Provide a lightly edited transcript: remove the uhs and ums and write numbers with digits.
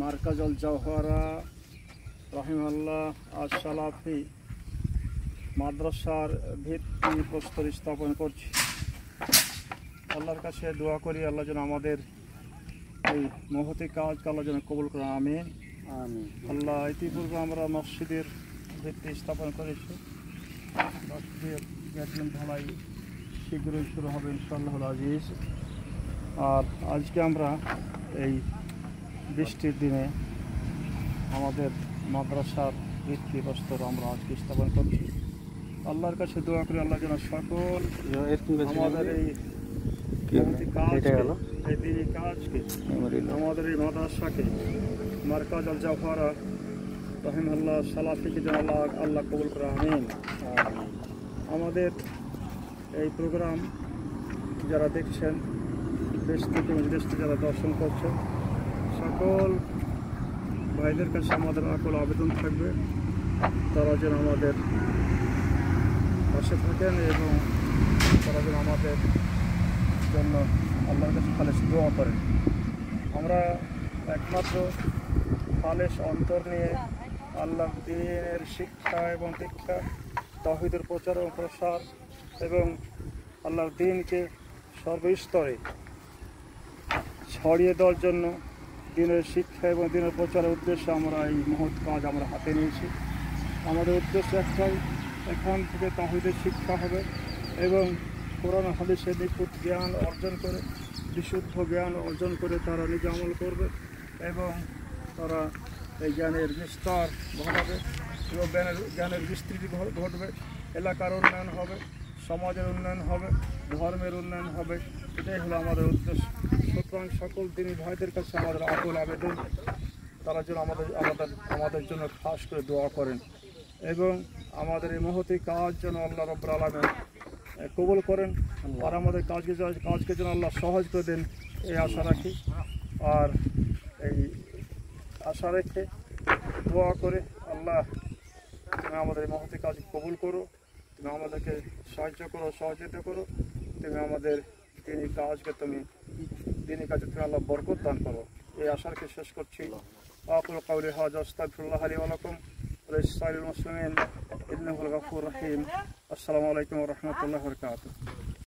মার্কাজুল জাওহারা রাহিমাহুল্লাহ আশ-সালাফি মাদ্রাসার ভিত্তি প্রস্তর স্থাপন করছি। আল্লাহর কাছে দোয়া করি আল্লাহ যেন আমাদের এই মহতি কাজকে আল্লাহ যেন কবুল করে। আমিন আল্লাহ। ইতিপূর্বে আমরা মসজিদের ভিত্তি স্থাপন করেছি। মসজিদের বেতন ঢালাই শীঘ্রই শুরু হবে ইনশাআল্লাহ আজিজ। আর আজকে আমরা এই বৃষ্টির দিনে আমাদের মাদ্রাসার ভিত্তি প্রস্তর আমরা আজকে স্থাপন করছি। আল্লাহর কাছে দোয়া করি আল্লাহ যেন সকল আমাদের এই কাজকে আমাদের এই মাদ্রাসাকে মার্কাজুল জাওহারা রাহিমাহুল্লাহ সালাফিকে যেন আল্লাহ কবুল করে। আমিন। আমাদের এই প্রোগ্রাম যারা দেখছেন, দেশ থেকে বিদেশ থেকে যারা দর্শন করছেন, সকল ভাইদের কাছে আমাদের আকুল আবেদন থাকবে তারা যেন আমাদের পাশে থাকেন এবং তারা যেন আমাদের জন্য আল্লাহর কাছে খালেস দোয়া করেন। আমরা একমাত্র খালেস অন্তর নিয়ে আল্লাহর দ্বীনের শিক্ষা এবং দীক্ষা, তাওহীদের প্রচার এবং প্রসার এবং আল্লাহর দ্বীনকে সর্বস্তরে ছড়িয়ে দেওয়ার জন্য দ্বীনের শিক্ষা এবং দ্বীনের প্রচারের উদ্দেশ্যে আমরা এই মহৎ কাজ আমরা হাতে নিয়েছি। আমাদের উদ্দেশ্য একটাই, এখান থেকে তাওহীদের শিক্ষা হবে এবং কোরআন হাদিসের নিখুঁত জ্ঞান অর্জন করে, বিশুদ্ধ জ্ঞান অর্জন করে তারা নিজে আমল করবে এবং তারা এই জ্ঞানের বিস্তার ঘটাবে এবং জ্ঞানের বিস্তৃতি ঘটবে। এলাকার উন্নয়ন হবে, সমাজের উন্নয়ন হবে, ধর্মের উন্নয়ন হবে। এটাই হলো আমাদের উদ্দেশ্য। সুতরাং সকল দিনী ভাইদের কাছে আমাদের আকুল আবেদন তারা যেন আমাদের জন্য খাস করে দোয়া করেন এবং আমাদের এই মহতি কাজ যেন আল্লাহ রাব্বুল আলামিন কবুল করেন আর আমাদের কাজকে যেন আল্লাহ সহজ করে দেন, এই আশা রাখি। আর এই আশা রেখে দোয়া করে আল্লাহ তুমি আমাদের এই মহতি কাজ কবুল করো, তুমি আমাদেরকে সাহায্য করো, সহযোগিতা করো, তুমি আমাদের দিনী কাজকে তুমি আল্লাহ বরকত দান করো। এই আশাকে শেষ করছি। আকুলু কাওলি হাযা আস্তাগফিরুল্লাহ লি ওয়া লাকুম ওয়া লিসাইরিল মুসলিমিন ইন্নাহুল গফুরুর রহিম। আসসালামু আলাইকুম ওয়া রাহমাতুল্লাহি ওয়া বারাকাতুহু।